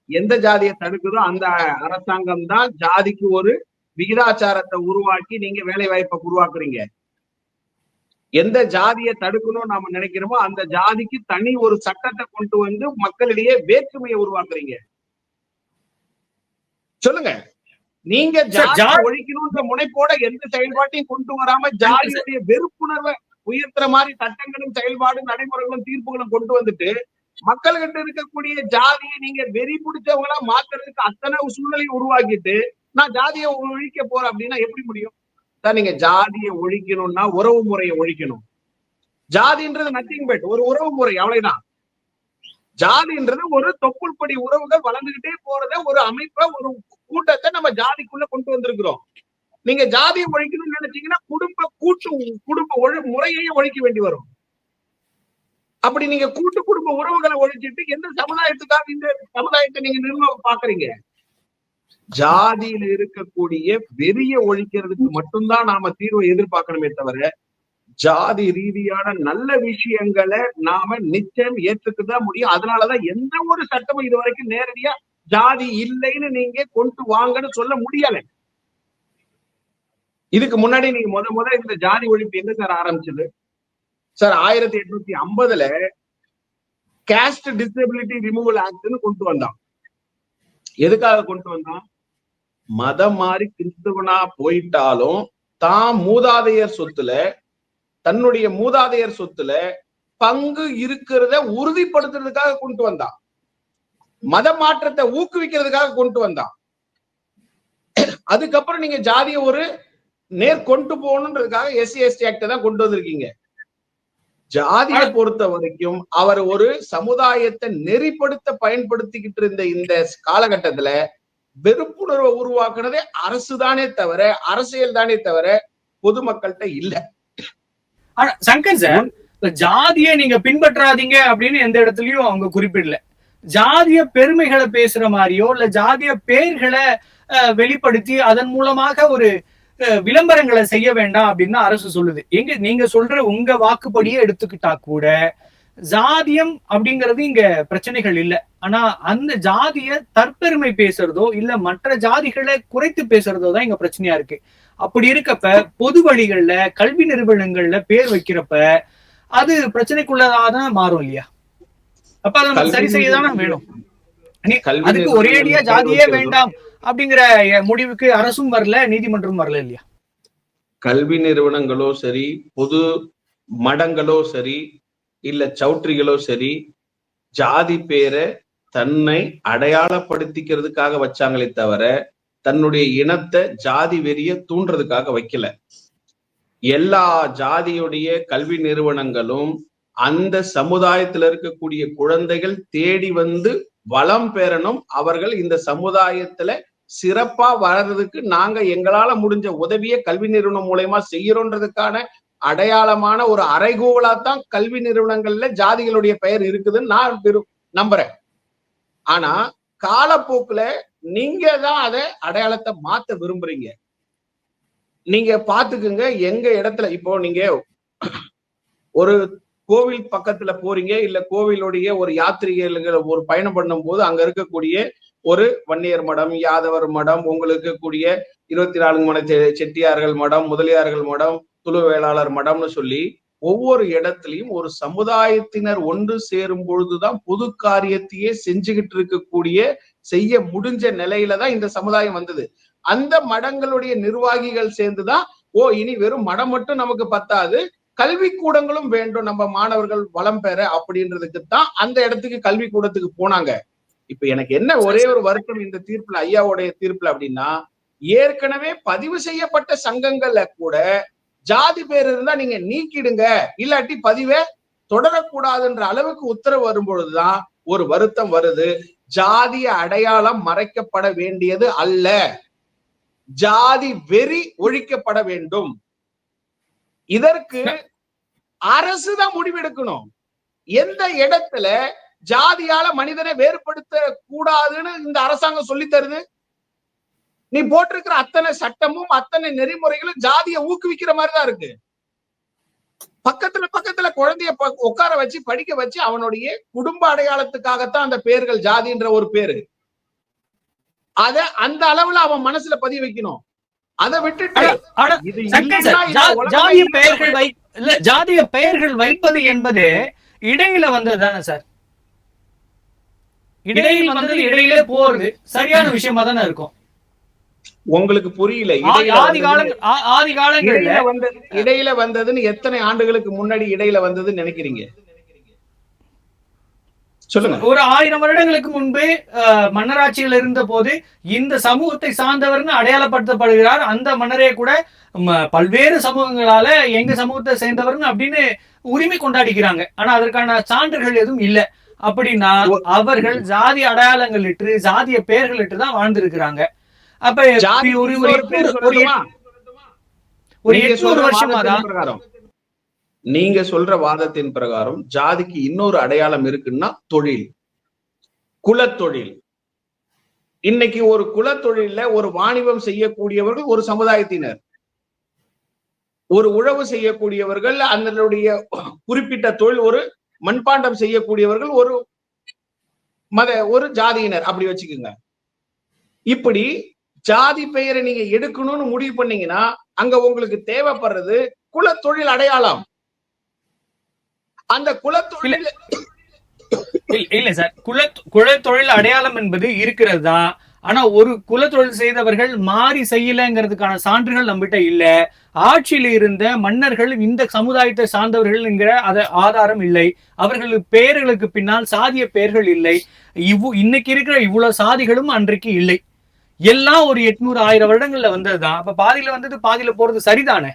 எந்த ஜாதியை தடுக்குதோ அந்த அரசாங்கம் தான் ஜாதிக்கு ஒரு விகிதாச்சாரத்தை உருவாக்கி நீங்க வேலை வாய்ப்பை உருவாக்குறீங்க. எந்த ஜாதியை தடுக்கணும்னு நாம நினைக்கிறோமோ அந்த ஜாதிக்கு தனி ஒரு சட்டத்தை கொண்டு வந்து மக்களிடையே வேற்றுமையை உருவாக்குறீங்க. சொல்லுங்க, நீங்க ஜாதி ஒழிக்கணும்ன்ற முனைப்போட எந்த செயல்பாட்டையும் கொண்டு வராம ஜாதியுடைய வெறுப்புணர்வை உயர்த்துற மாதிரி சட்டங்களும் செயல்பாடும் நடைமுறைகளும் தீர்ப்புகளும் கொண்டு வந்துட்டு மக்கள்கிட்ட இருக்கக்கூடிய ஜாதியை நீங்க வெறி பிடிச்சவங்களா மாத்துறதுக்கு அத்தனை சூழ்நிலையை உருவாக்கிட்டு நான் ஜாதியை ஒழிக்க போறேன் அப்படின்னா எப்படி முடியும்? நீங்க ஜாதியை ஒழிக்கணும்னா உறவு முறையை ஒழிக்கணும். ஜாதின்றது நத்திங் பட் ஒரு உறவு முறை, அவ்வளவுதான். ஜாதின்றது ஒரு தொப்புள்படி உறவுகள் வளர்ந்துகிட்டே போறத ஒரு அமைப்பை ஒரு கூட்டத்தை நம்ம ஜாதிக்குள்ள கொண்டு வந்திருக்கிறோம். நீங்க ஜாதியை ஒழிக்கணும்னு நினைச்சீங்கன்னா குடும்ப முறையையே ஒழிக்க வேண்டி வரும். அப்படி நீங்க குடும்ப உறவுகளை ஒழிச்சிட்டு எந்த சமுதாயத்துக்காக இந்த சமுதாயத்தை நீங்க நிர்வாகம் பாக்குறீங்க? ஜாதியில இருக்கக்கூடிய வெறிய ஒழிக்கிறதுக்கு மட்டும்தான் நாம தீர்வை எதிர்பார்க்கணுமே தவிர ஜாதி ரீதியான நல்ல விஷயங்களை நாம நிச்சயம் ஏற்றுக்குதான் முடியும். அதனாலதான் எந்த ஒரு சட்டமும் இது வரைக்கும் நேரடியா ஜாதி இல்லைன்னு நீங்க கொண்டு வாங்கன்னு சொல்ல முடியல. இதுக்கு முன்னாடி நீங்க முத இந்த ஜாதி ஒழிப்பு எங்க சார் ஆரம்பிச்சது சார்? 1850 காஸ்ட் டிசபிலிட்டி ரிமூவல் ஆக்ட்னு கொண்டு வந்தான். எதுக்காக கொண்டு வந்தான்? மதம் மாறி கிறிஸ்தவனா போயிட்டாலும் தான் மூதாதையர் சொத்துல தன்னுடைய மூதாதையர் சொத்துல பங்கு இருக்கிறத உறுதிப்படுத்துறதுக்காக கொண்டு வந்தான். மத மாற்றத்தை ஊக்குவிக்கிறதுக்காக கொண்டு வந்தான். அதுக்கப்புறம் நீங்க ஜாதியை ஒரு நேர் கொண்டு போகணுன்றதுக்காக SC/ST ஆக்ட தான் கொண்டு வந்திருக்கீங்க. ஜாதியை பொறுத்த வரைக்கும் அவர் ஒரு சமுதாயத்தை நெறிப்படுத்த பயன்படுத்திக்கிட்டு இருந்த இந்த காலகட்டத்துல வெறுப்புணர்வை உருவாக்குனதே அரசு தானே தவிர அரசியல் தானே தவிர பொதுமக்கள்கிட்ட இல்ல. சங்கர் சார், ஜாதியை நீங்க பின்பற்றாதீங்க அப்படின்னு எந்த இடத்துலயும் அவங்க குறிப்பிடல. ஜாதிய பெருமைகளை பேசுற மாதிரியோ இல்ல ஜாதிய பெயர்களை வெளிப்படுத்தி அதன் மூலமாக ஒரு விளம்பரங்களை செய்ய வேண்டாம் அப்படின்னு அரசு சொல்லுது. எங்க நீங்க சொல்ற உங்க வாக்குப்படியே எடுத்துக்கிட்டா கூட ஜாதியம் அப்படிங்கிறது இங்க பிரச்சனைகள் இல்லை. ஆனா அந்த ஜாதிய தற்பெருமை பேசுறதோ இல்ல மற்ற ஜாதிகளை குறைத்து பேசுறதோ தான் இங்க பிரச்சனையா இருக்கு. அப்படி இருக்கப்ப பொது வழிகள்ல கல்வி நிறுவனங்கள்ல பேர் வைக்கிறப்ப அது பிரச்சனைக்குள்ளதான் மாறும் இல்லையா? அப்ப அதை நம்ம சரி செய்யதானே வேணும். அதுக்கு ஒரேடியா ஜாதியே வேண்டாம் அப்படிங்கிற முடிவுக்கு அரசும் வரல, நீதிமன்றமும் வரல இல்லையா? கல்வி நிறுவனங்களோ சரி, பொது மடங்களோ சரி, இல்ல சௌத்ரிகளோ சரி, ஜாதி பேரை தன்னை அடையாளப்படுத்திக்கிறதுக்காக வச்சாங்களே தவிர தன்னுடைய இனத்தை ஜாதி வெறிய தூண்டுறதுக்காக வைக்கல. எல்லா ஜாதியுடைய கல்வி நிறுவனங்களும் அந்த சமுதாயத்துல இருக்கக்கூடிய குழந்தைகள் தேடி வந்து வளம் பெறணும், அவர்கள் இந்த சமுதாயத்துல சிறப்பா வளர்றதுக்கு நாங்க எங்களால முடிஞ்ச உதவியை கல்வி நிறுவனம் மூலமா செய்யறோன்றதுக்கான அடையாளமான ஒரு அறைகூவலாத்தான் கல்வி நிறுவனங்கள்ல ஜாதிகளுடைய பெயர் இருக்குதுன்னு நான் நம்புறேன். ஆனா காலப்போக்குல நீங்க தான் அதை அடையாளத்தை மாத்த விரும்புறீங்க. நீங்க பாத்துக்குங்க, எங்க இடத்துல இப்போ நீங்க ஒரு கோவில் பக்கத்துல போறீங்க, இல்ல கோவிலுடைய ஒரு யாத்திரிகைகள் ஒரு பயணம் பண்ணும் போது அங்க இருக்கக்கூடிய ஒரு வன்னியர் மடம், யாதவர் மடம், உங்களுக்கு கூடிய 24 மட செட்டியார்கள் மடம், முதலியார்கள் மடம், துளு வேளாளர் மடம்னு சொல்லி ஒவ்வொரு இடத்துலயும் ஒரு சமுதாயத்தினர் ஒன்று சேரும் பொழுதுதான் பொது காரியத்தையே செஞ்சுக்கிட்டு இருக்கக்கூடிய செய்ய முடிஞ்ச நிலையில தான் இந்த சமுதாயம் வந்தது. அந்த மடங்களுடைய நிர்வாகிகள் சேர்ந்துதான் இனி வெறும் மடம் மட்டும் நமக்கு பத்தாது, கல்வி கூடங்களும் வேண்டும் நம்ம மாணவர்கள் வளம் பெற அப்படின்றதுக்கு தான் அந்த இடத்துக்கு கல்வி கூடத்துக்கு போனாங்க. இப்ப எனக்கு என்ன ஒரே ஒரு வருத்தம் இந்த தீர்ப்புல, ஐயாவுடைய தீர்ப்புல அப்படின்னா, ஏற்கனவே பதிவு செய்யப்பட்ட சங்கங்கள்ல கூட ஜாதி பேர் இருந்தா நீங்க நீக்கிடுங்க, இல்லாட்டி பதிவே தொடரக்கூடாதுன்ற அளவுக்கு உத்தரவு வரும்பொழுதுதான் ஒரு வருத்தம் வருது. ஜாதிய அடையாளம் மறைக்கப்பட வேண்டியது அல்ல, ஜாதி வெறி ஒழிக்கப்பட வேண்டும். இதற்கு அரசுதான் முடிவெடுக்கணும். எந்த இடத்துல ஜாதியால மனிதனை வேறுபடுத்த கூடாதுன்னு இந்த அரசாங்கம் சொல்லி தருது? நீ போட்டிருக்கிற அத்தனை சட்டமும் அத்தனை நெறிமுறைகளும் ஜாதியை ஊக்குவிக்கிற மாதிரிதான் இருக்கு. பக்கத்துல குழந்தைய உட்கார வச்சு படிக்க வச்சு அவனுடைய குடும்ப அடையாளத்துக்காகத்தான் அந்த பெயர்கள் ஜாதின்ற ஒரு பேரு. அத அந்த அளவுல அவன் மனசுல பதிய வைக்கணும். அதை விட்டுட்டு ஜாதிய பெயர்கள் வைப்பது என்பது இடையில வந்ததுதானே சார்? இடையில போறது சரியான விஷயமா தானே இருக்கும். உங்களுக்கு புரியல? இடையில வந்ததுன்னு எத்தனை ஆண்டுகளுக்கு முன்னாடி இடையில வந்ததுன்னு நினைக்கிறீங்க? சொல்லுங்க. ஒரு 1000 வருடங்களுக்கு முன்பு மன்னராட்சியில் இருந்த போது இந்த சமூகத்தை சார்ந்தவர்னு அடையாளப்படுத்தப்படுகிறார். அந்த மன்னரே கூட பல்வேறு சமூகங்களால எங்க சமூகத்தை சேர்ந்தவர்னு அப்படின்னு உரிமை கொண்டாடிக்கிறாங்க. ஆனா அதற்கான சான்றுகள் எதுவும் இல்லை. அப்படின்னா அவர்கள் ஜாதி அடையாளங்கள் இட்டு ஜாதிய பெயர்கள் இட்டு தான் வாழ்ந்திருக்கிறாங்க. அப்ப ஒரு 800 வருஷமா தான் நீங்க சொல்ற வாதத்தின் பிரகாரம் ஜாதிக்கு இன்னொரு அடையாளம் இருக்குன்னா தொழில், குலத்தொழில். இன்னைக்கு ஒரு குலத்தொழில ஒரு வாணிபம் செய்யக்கூடியவர்கள் ஒரு சமுதாயத்தினர், ஒரு உழவு செய்யக்கூடியவர்கள் அதனுடைய குறிப்பிட்ட தொழில், ஒரு மண்பாண்டம் செய்யக்கூடியவர்கள் ஒரு ஜாதியினர், அப்படி வச்சுக்கோங்க. இப்படி ஜாதி பெயரை நீங்க எடுக்கணும்னு முடிவு பண்ணீங்கன்னா அங்க உங்களுக்கு தேவைப்படுறது குலத்தொழில் அடையாளம். அந்த குலத்தொழில் இல்ல சார், குலத்தொழில் அடையாளம் என்பது இருக்கிறது தான். ஆனா ஒரு குலத்தொழில் செய்தவர்கள் மாறி செய்யலங்கிறதுக்கான சான்றுகள் நம்மகிட்ட இல்ல. ஆட்சியில் இருந்த மன்னர்கள் இந்த சமுதாயத்தை சார்ந்தவர்கள் என்கிற ஆதாரம் இல்லை. அவர்களுக்கு பெயர்களுக்கு பின்னால் சாதிய பெயர்கள் இல்லை. இன்னைக்கு இருக்கிற இவ்வளவு சாதிகளும் அன்றைக்கு இல்லை. எல்லாம் ஒரு 800-1000 வருடங்கள்ல வந்ததுதான். அப்ப பாதியில வந்தது பாதியில போறது சரிதானே?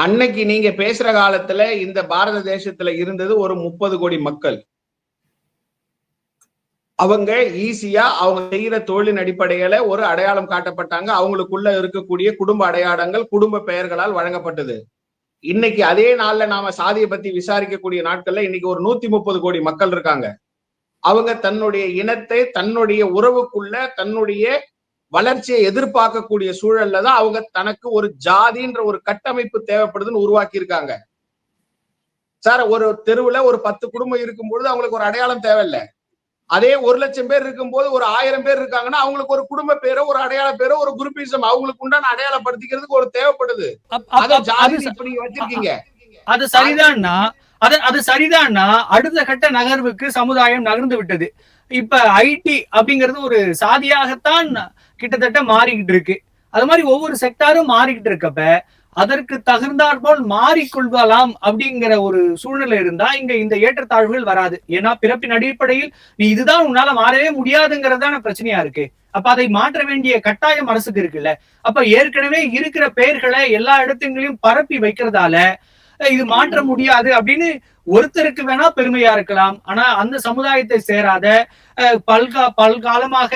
அன்னைக்கு நீங்க பேசுற காலத்துல இந்த பாரத தேசத்துல இருந்தது ஒரு 30 கோடி மக்கள். அவங்க ஈஸியா அவங்க செய்யற தொழிலின் அடிப்படையில ஒரு அடையாளம் காட்டப்பட்டாங்க. அவங்களுக்குள்ள இருக்கக்கூடிய குடும்ப அடையாளங்கள் குடும்ப பெயர்களால் வழங்கப்பட்டது. இன்னைக்கு அதே நாள்ல நாம சாதியை பத்தி விசாரிக்கக்கூடிய நாட்கள்ல இன்னைக்கு ஒரு 130 கோடி மக்கள் இருக்காங்க. அவங்க தன்னுடைய இனத்தை தன்னுடைய உறவுக்குள்ள தன்னுடைய வளர்ச்சியை எதிர்பார்க்கக்கூடிய சூழல்ல தான் அவங்க தனக்கு ஒரு ஜாதின்ற ஒரு கட்டமைப்பு தேவைப்படுதுன்னு உருவாக்கி இருக்காங்க. சார், ஒரு தெருவுல ஒரு 10 குடும்பம் இருக்கும்பொழுது அவங்களுக்கு ஒரு அடையாளம் தேவையில்லை. அதே 1,00,000 பேர் இருக்கும்போது ஒரு 1000 பேர் இருக்காங்கன்னா அவங்களுக்கு ஒரு குடும்ப பேரோ ஒரு அடையாள பேரோ ஒரு குரூப்பிசம் அவங்களுக்கு உண்டான அடையாளப்படுத்திக்கிறதுக்கு ஒரு தேவைப்படுது. இப்படி வச்சிருக்கீங்க. அது சரிதான்னா அது சரிதான்னா அடுத்த கட்ட நகர்வுக்கு சமுதாயம் நகர்ந்து விட்டது. இப்ப ஐடி அப்படிங்கிறது ஒரு சாதியாகத்தான் கிட்டத்தட்ட மாறிக்கிட்டு இருக்கு. அது மாதிரி ஒவ்வொரு செக்டாரும் மாறிக்கிட்டு இருக்கப்ப அதற்கு தகுந்தாற்போல் மாறிக்கொள்ளலாம் அப்படிங்கிற ஒரு சூழ்நிலை இருந்தா இங்க இந்த ஏற்றத்தாழ்வுகள் வராது. ஏன்னா பிறப்பின் அடிப்படையில் நீ இதுதான் உன்னால மாறவே முடியாதுங்கிறதான பிரச்சனையா இருக்கு. அப்ப அதை மாற்ற வேண்டிய கட்டாயம் அரசுக்கு இருக்குல்ல. அப்ப ஏற்கனவே இருக்கிற பெயர்களை எல்லா இடத்துலையும் பரப்பி வைக்கிறதால இது மாற்ற முடியாது அப்படின்னு ஒருத்தருக்கு வேணா பெருமையா இருக்கலாம். ஆனா அந்த சமுதாயத்தை சேராத பல்காலமாக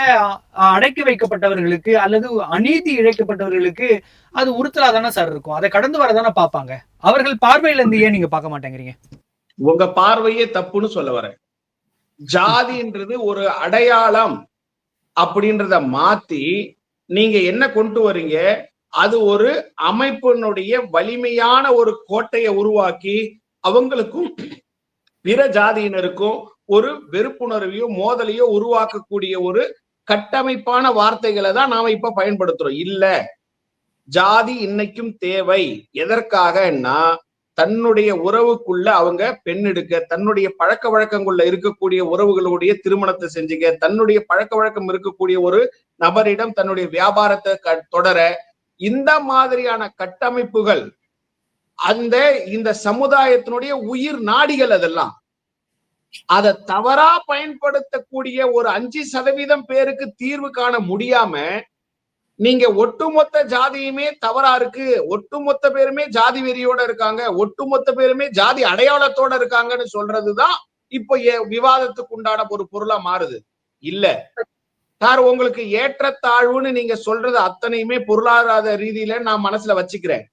அடக்கி வைக்கப்பட்டவர்களுக்கு அல்லது அநீதி இழைக்கப்பட்டவர்களுக்கு அது உறுத்தலா தானே சார் இருக்கும். அதை கடந்து வரதானே பார்ப்பாங்க. அவர்கள் பார்வையில இருந்து ஏன் நீங்க பார்க்க மாட்டேங்கிறீங்க? உங்க பார்வையே தப்புன்னு சொல்ல வரேன். ஜாதின்றது ஒரு அடையாளம் அப்படின்றத மாத்தி நீங்க என்ன கொண்டு வரீங்க? அது ஒரு அமைப்பினுடைய வலிமையான ஒரு கோட்டையை உருவாக்கி அவங்களுக்கும் பிற ஜாதியினருக்கும் ஒரு வெறுப்புணர்வையோ மோதலையோ உருவாக்கக்கூடிய ஒரு கட்டமைப்பான வார்த்தைகளை தான் நாம இப்ப பயன்படுத்துறோம். இல்ல, ஜாதி இன்னைக்கும் தேவை. எதற்காகன்னா தன்னுடைய உறவுக்குள்ள அவங்க பெண் எடுக்க, தன்னுடைய பழக்க வழக்கங்கள்ல இருக்கக்கூடிய உறவுகளுடைய திருமணத்தை செஞ்சுக்க, தன்னுடைய பழக்க வழக்கம் இருக்கக்கூடிய ஒரு நபரிடம் தன்னுடைய வியாபாரத்தை தொடர, இந்த மாதிரியான கட்டமைப்புகள் இந்த சமுதாயத்தினுடைய உயிர் நாடிகள். அதெல்லாம் அதை தவறா பயன்படுத்தக்கூடிய ஒரு 5% பேருக்கு தீர்வு காண முடியாம நீங்க ஒட்டுமொத்த ஜாதியுமே தவறா இருக்கு, ஒட்டுமொத்த பேருமே ஜாதி வெறியோட இருக்காங்க, ஒட்டுமொத்த பேருமே ஜாதி அடையாளத்தோட இருக்காங்கன்னு சொல்றதுதான் இப்போ விவாதத்துக்கு உண்டான ஒரு பொருளா மாறுது. இல்ல சார், உங்களுக்கு ஏற்றத்தாழ்வுன்னு நீங்க சொல்றது அத்தனையுமே பொருளாதார ரீதியில நான் மனசுல வச்சுக்கிறேன்.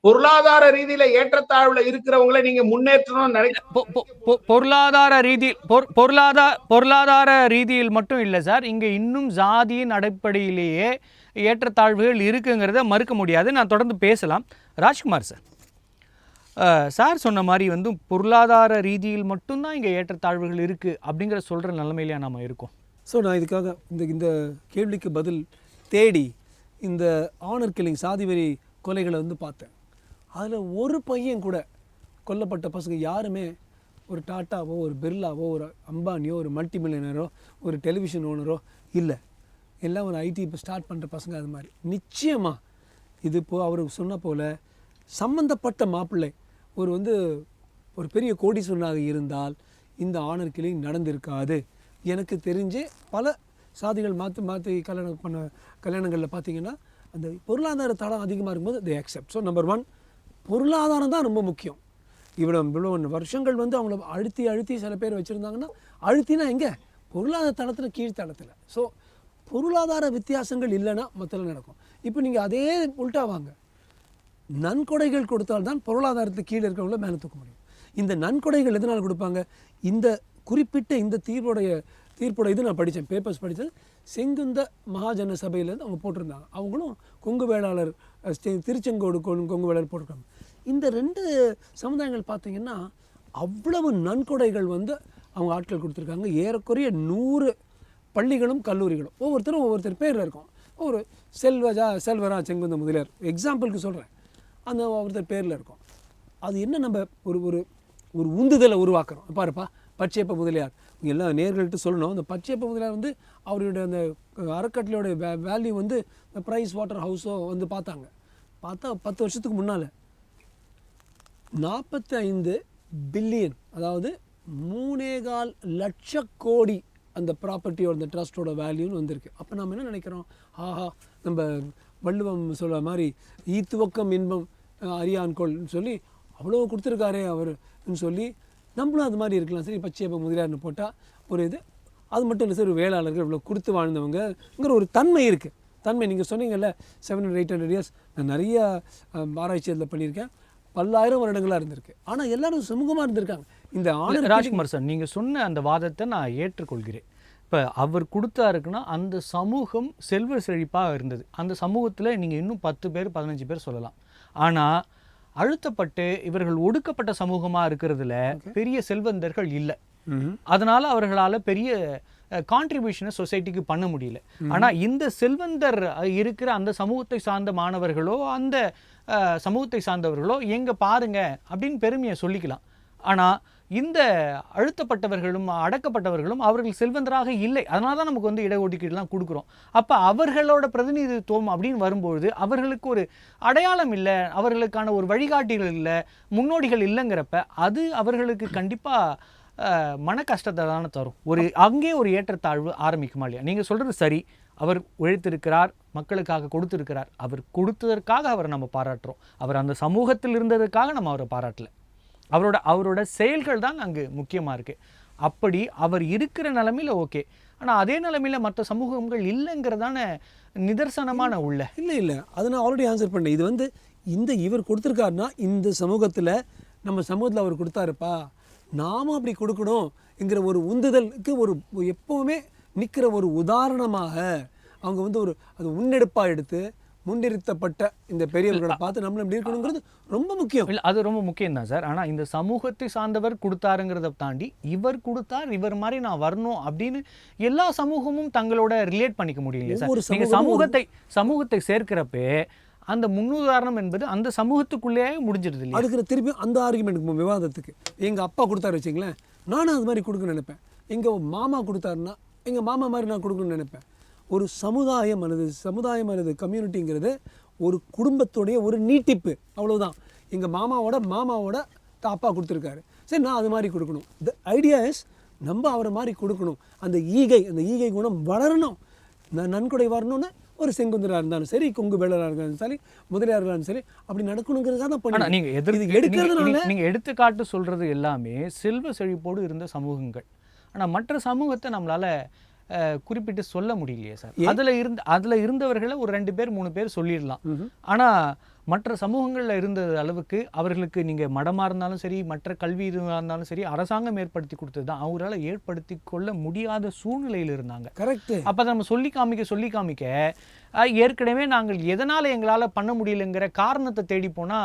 பொருளாதார ரீதியில ஏற்றத்தாழ்வுல இருக்கிறவங்களை நீங்க முன்னேற்றணும்னு பொருளாதார ரீதியில் மட்டும் இல்லை சார், இங்க இன்னும் ஜாதியின் அடிப்படையிலேயே ஏற்றத்தாழ்வுகள் இருக்குங்கிறத மறுக்க முடியாது. நான் தொடர்ந்து பேசலாம். ராஜ்குமார் சார், சார் சொன்ன மாதிரி வந்து பொருளாதார ரீதியில் மட்டும்தான் இங்கே ஏற்றத்தாழ்வுகள் இருக்குது அப்படிங்கிற சொல்கிற நிலைமையிலேயே நம்ம இருக்கோம். ஸோ நான் இதுக்காக இந்த கேள்விக்கு பதில் தேடி இந்த ஆனர் கில்லிங் சாதிவெறி கொலைகளை வந்து பார்த்தேன். அதில் ஒரு பையன் கூட கொல்லப்பட்ட பசங்க யாருமே ஒரு டாட்டாவோ ஒரு பிர்லாவோ ஒரு அம்பானியோ ஒரு மல்டி மில்லியனரோ ஒரு டெலிவிஷன் ஓனரோ இல்லை. எல்லாம் ஒரு ஐடி இப்போ ஸ்டார்ட் பண்ணுற பசங்க. அது மாதிரி நிச்சயமாக இது இப்போது அவர் சொன்ன போல் சம்மந்தப்பட்ட மாப்பிள்ளை ஒரு பெரிய கோடீஸ்வரனாக இருந்தால் இந்த ஆனர் கில்லிங் நடந்திருக்காது. எனக்கு தெரிஞ்சே பல சாதிகள் மாற்றி கல்யாணங்களில் பார்த்தீங்கன்னா அந்த பொருளாதார தடம் அதிகமாக இருக்கும்போது they accept. ஸோ நம்பர் 1 பொருளாதாரம் தான் ரொம்ப முக்கியம். இவ்வளோ வருஷங்கள் வந்து அவங்கள அழுத்தி சில பேர் வச்சுருந்தாங்கன்னா, அழுத்தினா எங்கே பொருளாதார தளத்தில் கீழ்த்தளத்தில். ஸோ பொருளாதார வித்தியாசங்கள் இல்லைன்னா மற்றெல்லாம் நடக்கும். இப்போ நீங்கள் அதே உல்ட்டா வாங்க, நன்கொடைகள் கொடுத்தால்தான் பொருளாதாரத்துக்கு கீழே இருக்கிறவங்கள மேலே தூக்க முடியும். இந்த நன்கொடைகள் எதனால் கொடுப்பாங்க? இந்த குறிப்பிட்ட இந்த தீர்ப்போட இது நான் படித்தேன், பேப்பர்ஸ் படித்தேன். செங்குந்த மகாஜன சபையிலேருந்து அவங்க போட்டிருந்தாங்க. அவங்களும் கொங்கு வேளாளர் திருச்செங்கோடு கொங்கு வேளாளர் போட்டிருக்காங்க. இந்த 2 சமுதாயங்கள் பார்த்திங்கன்னா அவ்வளவு நன்கொடைகள் வந்து அவங்க ஆட்கள் கொடுத்துருக்காங்க. ஏறக்குறைய 100 பள்ளிகளும் கல்லூரிகளும் ஒவ்வொருத்தர் பேரில் இருக்கும். ஒரு செல்வரா செங்குந்த முதலியார் எக்ஸாம்பிளுக்கு சொல்கிறேன், அந்த ஒருத்தர் பேரில் இருக்கும். அது என்ன நம்ம ஒரு உந்துதலை உருவாக்குறோம். பாருப்பா பச்சையப்ப முதலியார், எல்லாம் நேர்கள்ட்டு சொல்லணும். அந்த பச்சையப்ப முதலியார் வந்து அவருடைய அந்த அறக்கட்டளையோட வேல்யூ வந்து ப்ரைஸ் வாட்டர் ஹவுஸோ வந்து பார்த்தா 10 வருஷத்துக்கு முன்னால் 45 பில்லியன், அதாவது 3.25 லட்சம் கோடி அந்த ப்ராப்பர்ட்டியோட அந்த ட்ரஸ்ட்டோட வேல்யூன்னு வந்திருக்கு. அப்போ நம்ம என்ன நினைக்கிறோம், ஆஹா நம்ம வள்ளுவம் சொல்கிற மாதிரி ஈத்துவக்கம் இன்பம் அறியான்கோள்னு சொல்லி அவ்வளோ கொடுத்துருக்காரே அவருன்னு சொல்லி நம்மளும் அது மாதிரி இருக்கலாம். சரி பச்சையப்ப முதலியார்னு போட்டால் ஒரு இது. அது மட்டும் இல்லை சார், வேளாளர்கள் இவ்வளோ கொடுத்து வாழ்ந்தவங்கிற ஒரு தன்மை இருக்குது. நீங்கள் சொன்னீங்கல்ல 700-800 இயர்ஸ். நான் நிறைய ஆராய்ச்சி அதில் பண்ணியிருக்கேன். பல்லாயிரம் வருடங்களாக இருந்திருக்கு. ஆனால் எல்லாரும் சுமூகமாக இருந்திருக்காங்க. இந்த ராஜ்குமார் சார், நீங்கள் சொன்ன அந்த வாதத்தை நான் ஏற்றுக்கொள்கிறேன். இப்போ அவர் கொடுத்தாருக்குன்னா அந்த சமூகம் செல்வ செழிப்பாக இருந்தது. அந்த சமூகத்தில் நீங்கள் இன்னும் 10 பேர் 15 பேர் சொல்லலாம். ஆனால் அழுத்தப்பட்டு இவர்கள் ஒடுக்கப்பட்ட சமூகமாக இருக்கிறதுல பெரிய செல்வந்தர்கள் இல்லை. அதனால அவர்களால் பெரிய கான்ட்ரிபியூஷனை சொசைட்டிக்கு பண்ண முடியல. ஆனால் இந்த செல்வந்தர் இருக்கிற அந்த சமூகத்தை சார்ந்த மாணவர்களோ அந்த சமூகத்தை சார்ந்தவர்களோ எங்க பாருங்க அப்படின்னு பெருமையை சொல்லிக்கலாம். ஆனால் இந்த அழுத்தப்பட்டவர்களும் அடக்கப்பட்டவர்களும் அவர்கள் செல்வந்தராக இல்லை. அதனால தான் நமக்கு வந்து இடஒதுக்கீடுலாம் கொடுக்குறோம். அப்போ அவர்களோட பிரதிநிதித்துவம் அப்படின்னு வரும்பொழுது அவர்களுக்கு ஒரு அடையாளம் இல்லை, அவர்களுக்கான ஒரு வழிகாட்டிகள் இல்லை, முன்னோடிகள் இல்லைங்கிறப்ப அது அவர்களுக்கு கண்டிப்பாக மன கஷ்டத்தை தானே தரும். அங்கே ஒரு ஏற்றத்தாழ்வு ஆரம்பிக்குமா இல்லையா? நீங்கள் சொல்கிறது சரி, அவர் உழைத்திருக்கிறார், மக்களுக்காக கொடுத்திருக்கிறார். அவர் கொடுத்ததற்காக அவரை நம்ம பாராட்டுறோம். அவர் அந்த சமூகத்தில் இருந்ததற்காக நம்ம அவரை பாராட்டலை. அவரோட செயல்கள் தான் அங்கு முக்கியமாக இருக்குது. அப்படி அவர் இருக்கிற நிலைமையில் ஓகே. ஆனால் அதே நிலைமையில் மற்ற சமூகங்கள் இல்லைங்கிறதான நிதர்சனமான உள்ள இல்லை அதை நான் ஆல்ரெடி ஆன்சர் பண்ணேன். இது வந்து இவர் கொடுத்துருக்காருன்னா இந்த சமூகத்தில் நம்ம சமூகத்தில் அவர் கொடுத்தாருப்பா, நாமும் அப்படி கொடுக்கணும்ங்கிற ஒரு உந்துதலுக்கு எப்போவுமே நிற்கிற ஒரு உதாரணமாக அவங்க வந்து அது முன்னெடுப்பாக எடுத்து முன்னிறுத்தப்பட்ட இந்த பெரியவர்களை பார்த்து நம்மளும் எப்படி இருக்கணுங்கிறது ரொம்ப முக்கியம். இல்லை, அது ரொம்ப முக்கியம் தான் சார். ஆனால் இந்த சமூகத்தை சார்ந்தவர் கொடுத்தாருங்கிறத தாண்டி இவர் கொடுத்தார், இவர் மாதிரி நான் வரணும் அப்படின்னு எல்லா சமூகமும் தங்களோட ரிலேட் பண்ணிக்க முடியல சார். நீங்கள் சமூகத்தை சேர்க்கிறப்ப அந்த முன்னுதாரணம் என்பது அந்த சமூகத்துக்குள்ளேயே முடிஞ்சிருது இல்லை. அதுக்கு திருப்பி அந்த ஆர்குமெண்ட்டுக்கு விவாதத்துக்கு எங்கள் அப்பா கொடுத்தாரு வச்சிங்களேன், நானும் அது மாதிரி கொடுக்கணும்னு நினைப்பேன். எங்கள் மாமா கொடுத்தாருன்னா எங்கள் மாமா மாதிரி நான் கொடுக்கணும்னு நினைப்பேன். ஒரு சமுதாயம் அல்லது கம்யூனிட்டிங்கிறது ஒரு குடும்பத்துடைய ஒரு நீட்டிப்பு, அவ்வளோதான். எங்கள் மாமாவோட அப்பா கொடுத்துருக்காரு, சரி நான் அது மாதிரி கொடுக்கணும். த ஐடியா இஸ் நம்ம அவரை மாதிரி கொடுக்கணும். அந்த ஈகை குணம் வளரணும், நன்கொடை வரணும்னு ஒரு செங்குந்தராக இருந்தாலும் சரி, கொங்கு வேளாளராக இருந்தாலும் சரி, முதலியார்களாக இருந்தாலும் சரி, அப்படி நடக்கணுங்கிறதுக்காக தான் பண்ணணும். நீங்கள் எடுத்துக்காட்டு சொல்கிறது எல்லாமே செல்வ செழிப்போடு இருந்த சமூகங்கள். ஆனால் மற்ற சமூகத்தை நம்மளால் குறிப்பிட்டு சொல்ல முடியலையே சார். அதுல இருந்தவர்களை ஒரு 2 பேர் 3 பேர் சொல்லிடலாம். ஆனா மற்ற சமூகங்கள்ல இருந்த அளவுக்கு அவர்களுக்கு நீங்க மடமா இருந்தாலும் சரி, மற்ற கல்வி இதுவாக இருந்தாலும் சரி, அரசாங்கம் ஏற்படுத்தி கொடுத்தது தான். அவங்களால ஏற்படுத்தி கொள்ள முடியாத சூழ்நிலையில் இருந்தாங்க. கரெக்ட். அப்ப நம்ம சொல்லி காமிக்க ஏற்கனவே நாங்கள் எதனால எங்களால பண்ண முடியலங்கிற காரணத்தை தேடி போனா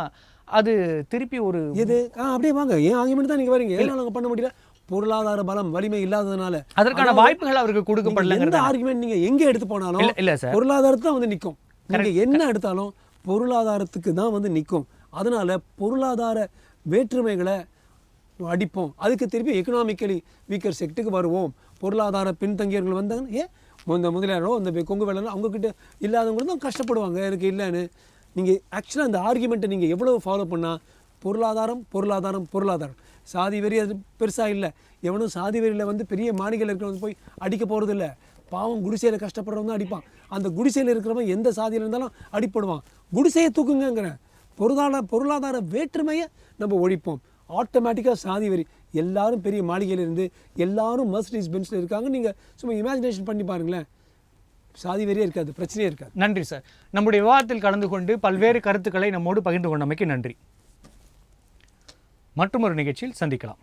அது திருப்பி ஒரு இது அப்படியே வாங்க, ஏன் ஆகியமெண்ட் தான் நீங்க வரீங்க. ஏன் நாங்க பண்ண முடியல? பொருளாதார பலம் வலிமை இல்லாததுனால அதற்கான வாய்ப்புகள் அவருக்கு கொடுக்கப்படலங்கிற ஆர்குமெண்ட் நீங்க எங்க எடுத்து போனாலும் இல்ல சார், பொருளாதாரத்தை தான் வந்து நிற்கும். நீங்க என்ன எடுத்தாலும் பொருளாதாரத்துக்கு தான் வந்து நிற்கும். அதனால பொருளாதார வேற்றுமைகளை அடிப்போம். அதுக்கு திருப்பி எக்கனாமிக்கலி வீக்கர் செக்டுக்கு வருவோம். பொருளாதார பின்தங்கியவர்கள் வந்தாங்க, இந்த முதலியாரோ இந்த கொங்கு வேலை அவங்கக்கிட்ட இல்லாதவங்களும் தான் கஷ்டப்படுவாங்க எனக்கு இல்லைன்னு. நீங்கள் ஆக்சுவலாக அந்த ஆர்குமெண்ட்டை நீங்கள் எவ்வளோ ஃபாலோ பண்ணால் பொருளாதாரம் சாதி வெறி அது பெருசாக இல்லை. எவனும் சாதி வெறியில் வந்து பெரிய மாளிகையில் இருக்கிறவங்க போய் அடிக்க போகிறது இல்லை. பாவம் குடிசையில் கஷ்டப்படுறவங்க தான் அடிப்பான். அந்த குடிசையில் இருக்கிறவன் எந்த சாதியில் இருந்தாலும் அடிப்படுவான். குடிசையை தூக்குங்கிறேன். பொருளாதார வேற்றுமையை நம்ம ஒழிப்போம். ஆட்டோமேட்டிக்காக சாதி வெறி எல்லாரும் பெரிய மாளிகையில் இருந்து எல்லாரும் மர்சிடிஸ் பென்ஸில் இருக்காங்க. நீங்கள் சும்மா இமேஜினேஷன் பண்ணி பாருங்களேன், சாதி வெறியே இருக்காது, பிரச்சனையே இருக்காது. நன்றி சார். நம்முடைய விவாதத்தில் கலந்து கொண்டு பல்வேறு கருத்துக்களை நம்மோடு பகிர்ந்து கொண்டமைக்கு நன்றி. மற்றொரு நிகழ்ச்சியில் சந்திக்கலாம்.